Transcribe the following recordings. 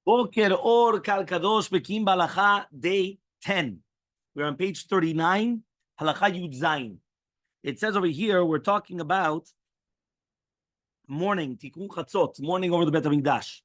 Boker Or Kal Kadosh Bekiim Bahalacha, day 10. We're on page 39, Halacha Yud Zayin. It says over here, we're talking about mourning, Tikkun Hatzot, mourning over the Bet Hamikdash,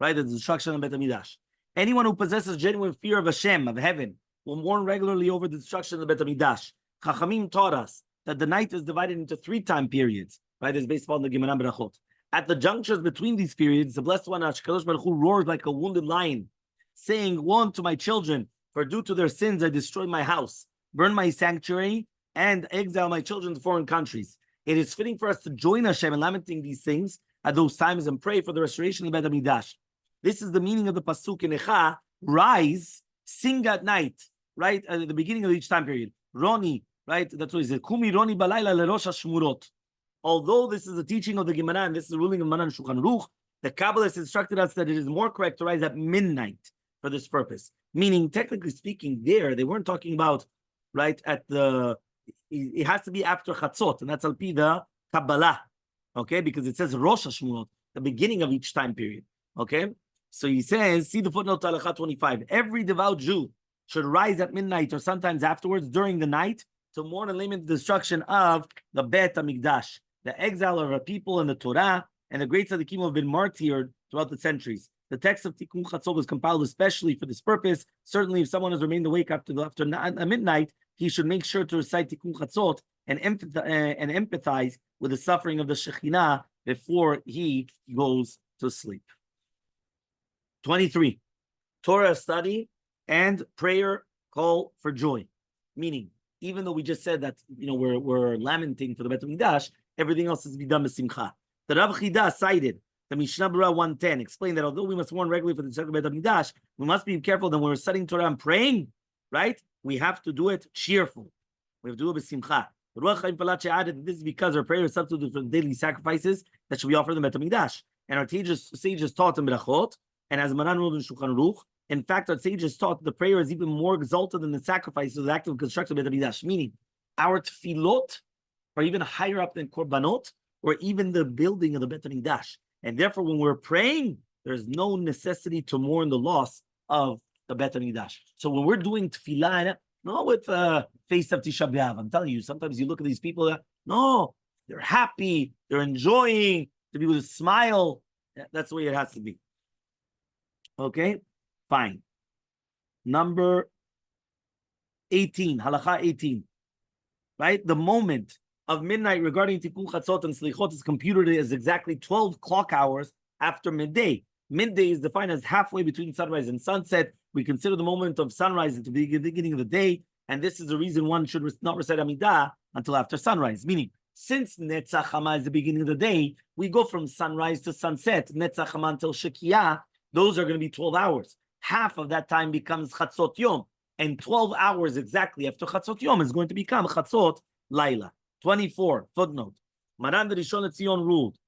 right? The destruction of the Bet Hamikdash. Anyone who possesses genuine fear of Hashem, of heaven, will mourn regularly over the destruction of the Bet Hamikdash. Chachamim taught us that the night is divided into 3 time periods, right? It's based upon the Gemara Berachot. At the junctures between these periods, the Blessed One, HaKadosh Baruch Hu, roars like a wounded lion, saying, "Woe unto my children, for due to their sins I destroy my house, burn my sanctuary, and exile my children to foreign countries." It is fitting for us to join Hashem in lamenting these things at those times and pray for the restoration of the Bet Hamikdash. This is the meaning of the pasuk in Hechal: rise, sing at night, right? At the beginning of each time period. Roni, right? That's what he said. Kumi Roni balayla lerosh hashmurot. Although this is a teaching of the Gemara and this is a ruling of Maran Shulchan Aruch, the Kabbalists instructed us that it is more correct to rise at midnight for this purpose. Meaning, technically speaking, they weren't talking about, right, at the, it has to be after Chatzot, and that's Al-Pi the Kabbalah, okay, because it says Rosh HaShmurot, the beginning of each time period, okay? So he says, see the footnote to Halacha 25, every devout Jew should rise at midnight or sometimes afterwards during the night to mourn and lament the destruction of the Bet Hamikdash, the exile of our people and the Torah, and the great tzaddikim have been martyred throughout the centuries. The text of Tikkun Hatzot was compiled especially for this purpose. Certainly, if someone has remained awake after midnight, he should make sure to recite Tikkun Hatzot and empathize with the suffering of the Shekhinah before he goes to sleep. 23. Torah study and prayer call for joy. Meaning, even though we just said that we're lamenting for the Bet Hamikdash, everything else is to be done with simcha. The Rav Chida cited the Mishnah Berurah 110, explained that although we must mourn regularly for the destruction of Bet Hamikdash, we must be careful that when we're studying Torah and praying, right? We have to do it cheerful. We have to do it with simcha. The Ruach Chaim Palache added that this is because our prayer is substitute for the daily sacrifices that should be offered in the Bet Hamikdash. And our sages taught in Berachot, and as Maran wrote in Shulchan Aruch, in fact, our sages taught that the prayer is even more exalted than the sacrifice of the act of construction of Bet Hamikdash. Meaning, our tefillot are even higher up than korbanot, or even the building of the Bet Hamikdash. And therefore, when we're praying, there's no necessity to mourn the loss of the Bet Hamikdash. So when we're doing tefillah, not with face of Tisha B'Av, I'm telling you, sometimes you look at these people that, no, they're happy, they're enjoying, to be with a smile. That's the way it has to be. Okay, fine. Number 18, Halacha 18. Right? The moment of midnight regarding Tikkun Hatzot and Slichot is computed as exactly 12 clock hours after midday. Midday is defined as halfway between sunrise and sunset. We consider the moment of sunrise at the beginning of the day, and this is the reason one should not recite Amidah until after sunrise. Meaning, since Netzach Hama is the beginning of the day, we go from sunrise to sunset. Netzach Hama until Shekiyah, those are going to be 12 hours. Half of that time becomes Chatzot Yom, and 12 hours exactly after Chatzot Yom is going to become Chatzot Laila. 24, footnote. Maran the Rishon LeZion ruled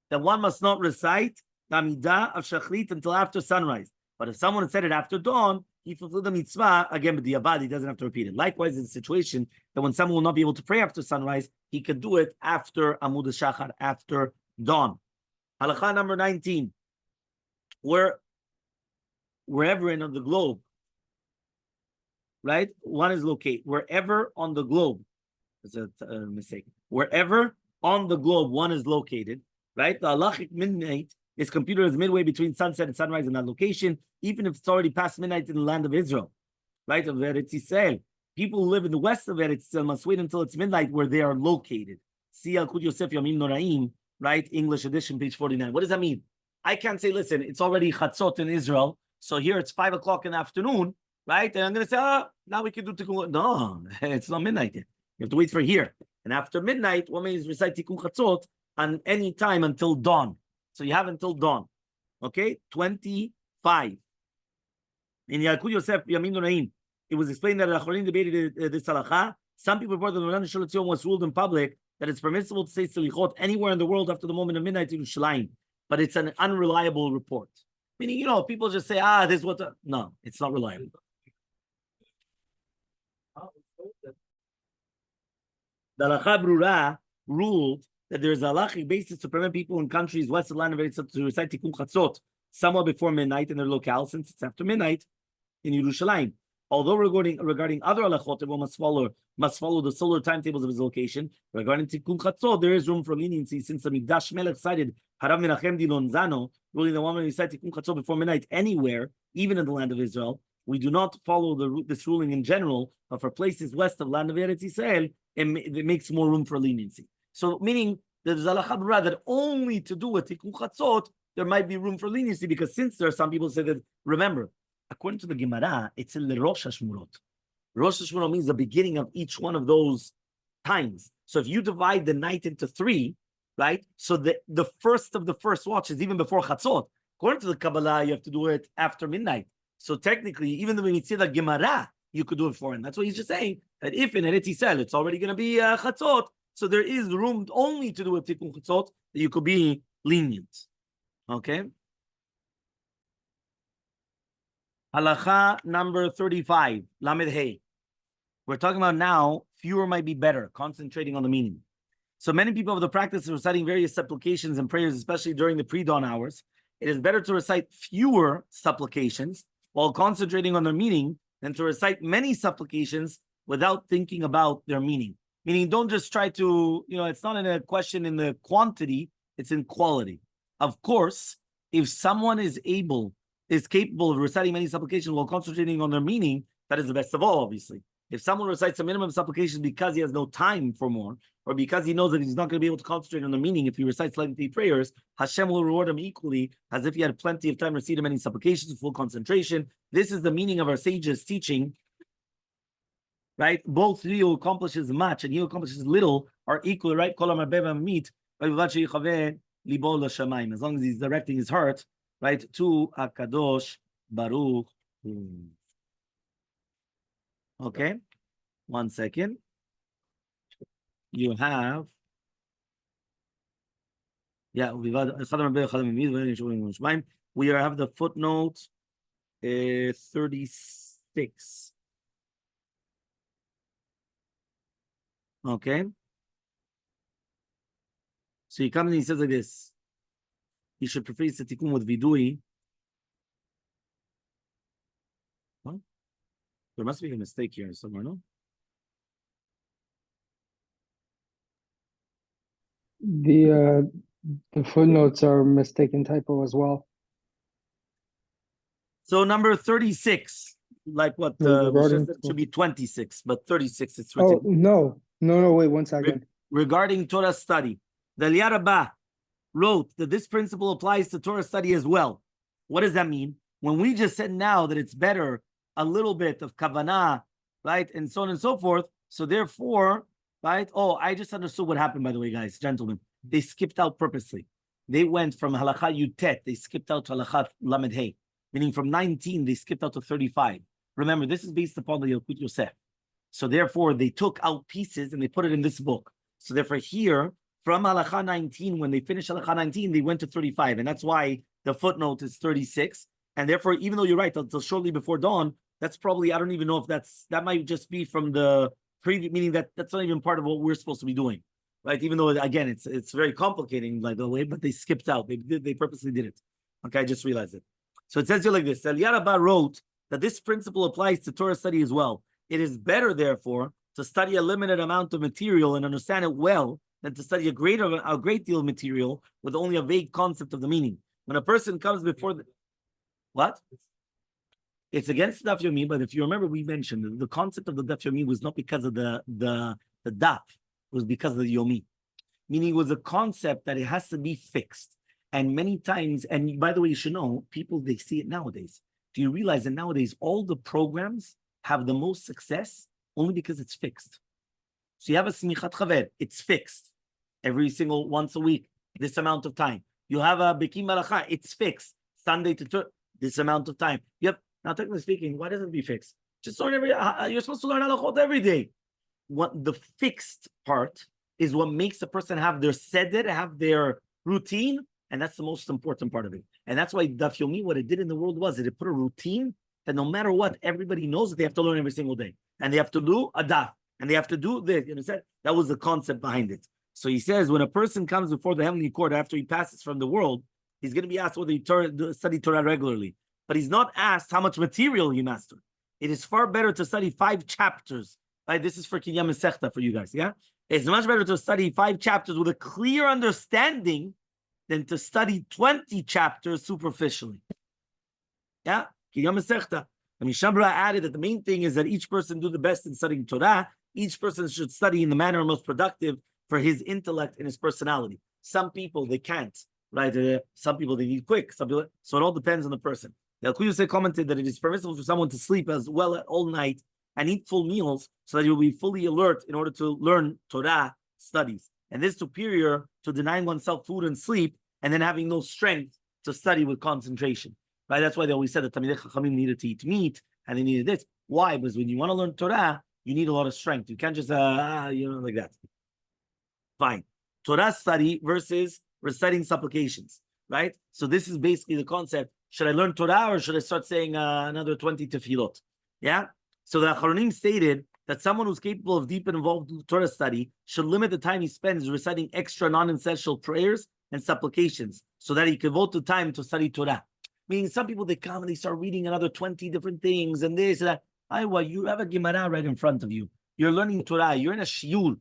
that one must not recite the Amidah of Shachrit until after sunrise. But if someone said it after dawn, he fulfilled the mitzvah. Again, with the Abad, he doesn't have to repeat it. Likewise, in the situation that when someone will not be able to pray after sunrise, he could do it after Amud Shachar, after dawn. Halacha number 19. Wherever in the globe, right? One is located. Wherever on the globe, it's a mistake. Wherever on the globe one is located, right? The halachic midnight is computed as midway between sunset and sunrise in that location, even if it's already past midnight in the land of Israel, right? Of Eretz Yisrael. People who live in the west of Eretz Yisrael must wait until it's midnight where they are located. See Al Kud Yosef Yamim Noraim, right? English edition, page 49. What does that mean? I can't say, listen, it's already Chatzot in Israel, so here it's 5 o'clock in the afternoon, right? And I'm going to say, now we can do Tikkun. No, it's not midnight yet. You have to wait for here. And after midnight, one may recite Tikkun Hatzot on any time until dawn. So you have until dawn. Okay? 25. In Yalkut Yosef Yamim Noraim, it was explained that Achorim debated this halacha. Some people report that the Maran Shel Tzion was ruled in public that it's permissible to say Selichot anywhere in the world after the moment of midnight in Yerushalayim. But it's an unreliable report. Meaning, people just say, this is what... No, it's not reliable. The Halacha Berurah ruled that there is a halachic basis to prevent people in countries west of the land of Eretz to recite Tikkun Hatzot somewhat before midnight in their locale, since it's after midnight in Yerushalayim. Although regarding other halachot, everyone must follow the solar timetables of his location. Regarding Tikkun Hatzot, there is room for leniency, since the Mikdash Melech cited Harav Menachem di Lonzano, ruling the one when we cite Tikkun Hatzot before midnight anywhere, even in the land of Israel. We do not follow this ruling in general, but for places west of land of Eretz Yisrael, it makes more room for leniency. So, meaning there's a halakha that only to do with Tikkun Hatzot, there might be room for leniency, because since there are some people who say that, remember, according to the Gemara, it's in the Rosh Hashmurot. Rosh Hashmurot means the beginning of each one of those times. So if you divide the night into 3, right? So the first of the first watch is even before Chatzot. According to the Kabbalah, you have to do it after midnight. So technically, even though when you say the Gemara, you could do it for him. That's what he's just saying, that if in Eretz Yisrael, it's already going to be Chatzot, so there is room only to do a Tikkun Chatzot, that you could be lenient. Okay? Halacha number 35, Lamed Hey. We're talking about now, fewer might be better, concentrating on the meaning. So many people have the practice of reciting various supplications and prayers, especially during the pre-dawn hours. It is better to recite fewer supplications while concentrating on their meaning than to recite many supplications without thinking about their meaning. Meaning, don't just try to, it's not in a question in the quantity, it's in quality. Of course, if someone is capable of reciting many supplications while concentrating on their meaning, that is the best of all, obviously. If someone recites a minimum supplications because he has no time for more, or because he knows that he's not going to be able to concentrate on the meaning if he recites lengthy prayers, Hashem will reward him equally as if he had plenty of time to recite many supplications with full concentration. This is the meaning of our sages' teaching, right? Both he who accomplishes much and he who accomplishes little are equal, right? As long as he's directing his heart, right, to Akadosh Baruch Hu. Okay, 1 second. You have, we have the footnote 36. Okay. So he comes and he says like this. He should preface the tikkun with vidui. Huh? There must be a mistake here somewhere, no? The footnotes are mistaken typo as well. So number 36, like what should be 26, but 36 it's written. Oh, no, wait 1 second. Regarding Torah study, the Rabbi wrote that this principle applies to Torah study as well. What does that mean? When we just said now that it's better a little bit of kavanah, right, and so on and so forth, so therefore, right, I just understood what happened, by the way, guys, gentlemen. They skipped out purposely. They went from halakha yutet, they skipped out to halakha lamed hey, meaning from 19, they skipped out to 35. Remember, this is based upon the Yalkut Yosef. So therefore, they took out pieces and they put it in this book. So therefore here, from halakha 19, when they finished halakha 19, they went to 35. And that's why the footnote is 36. And therefore, even though you're right, until shortly before dawn, that's probably, I don't even know if that might just be from the previous, meaning that's not even part of what we're supposed to be doing, right? Even though, again, it's very complicating, like the way, but they skipped out. They purposely did it. Okay, I just realized it. So it says here like this. Rabbi wrote that this principle applies to Torah study as well. It is better, therefore, to study a limited amount of material and understand it well than to study a great deal of material with only a vague concept of the meaning. When a person comes before what? It's against Daf Yomi, but if you remember, we mentioned the concept of the Daf Yomi was not because of the Daf, it was because of the Yomi. Meaning it was a concept that it has to be fixed. And many times, and by the way, you should know, people, they see it nowadays. Do you realize that nowadays all the programs have the most success only because it's fixed? So you have a Smichat Chaver, it's fixed. Every single once a week, this amount of time. You have a Bekiim Bahalacha, it's fixed. Sunday to Thursday, this amount of time. Yep. Now, technically speaking, why doesn't it be fixed? Just learn you're supposed to learn halachot every day. What the fixed part is what makes a person have their seder, have their routine, and that's the most important part of it. And that's why Daf Yomi, what it did in the world was it put a routine that no matter what, everybody knows that they have to learn every single day. And they have to do a daf, and they have to do this. You know, that was the concept behind it. So he says, when a person comes before the heavenly court after he passes from the world, He's going to be asked whether he study Torah regularly. But he's not asked how much material he mastered. It is far better to study 5 chapters. Right? This is for Kinyam Masechta for you guys. Yeah, it's much better to study 5 chapters with a clear understanding than to study 20 chapters superficially. Yeah, Kinyam Masechta. I mean, Shabra added that the main thing is that each person do the best in studying Torah. Each person should study in the manner most productive for his intellect and his personality. Some people, they can't, right? Some people, they need quick. Some people, so it all depends on the person. The Al-Quyusay commented that it is permissible for someone to sleep as well all night and eat full meals so that you will be fully alert in order to learn Torah studies. And this is superior to denying oneself food and sleep and then having no strength to study with concentration. Right? That's why they always said that Talmidei Chachamim needed to eat meat and they needed this. Why? Because when you want to learn Torah, you need a lot of strength. You can't just, like that. Fine. Torah study versus reciting supplications, right? So this is basically the concept. Should I learn Torah or should I start saying another 20 tefillot? Yeah? So the Achronim stated that someone who's capable of deep and involved Torah study should limit the time he spends reciting extra non-essential prayers and supplications so that he can devote the time to study Torah. Meaning some people, they come and they start reading another 20 different things and this and that. You have a Gemara right in front of you. You're learning Torah. You're in a shiur,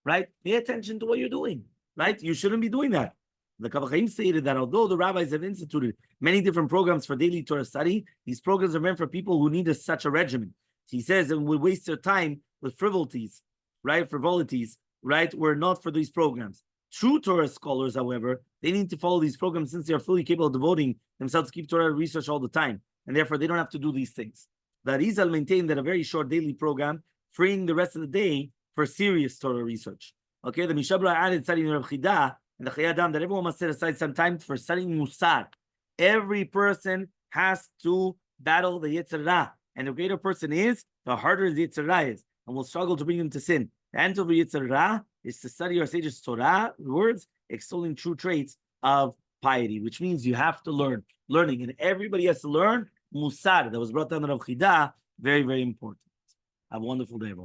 right? Pay attention to what you're doing, right? You shouldn't be doing that. The Kavachim stated that although the rabbis have instituted many different programs for daily Torah study, these programs are meant for people who need such a regimen. He says, and would waste their time with frivolities, right? Frivolities, right? Were not for these programs. True Torah scholars, however, they need to follow these programs since they are fully capable of devoting themselves to keep Torah research all the time, and therefore they don't have to do these things. The Oziel maintained that a very short daily program, freeing the rest of the day for serious Torah research. Okay, the Mishabra added studying Rav Chida and the Chayadam that everyone must set aside some time for studying Musar. Every person has to battle the Yetzer Hara, and the greater person is, the harder the Yetzer Hara is, and will struggle to bring him to sin. The end of the Yetzer Hara is to study our sages' Torah words, extolling true traits of piety, which means you have to learning, and everybody has to learn Musar that was brought down to Rav Chida. Very, very important. Have a wonderful day, everyone.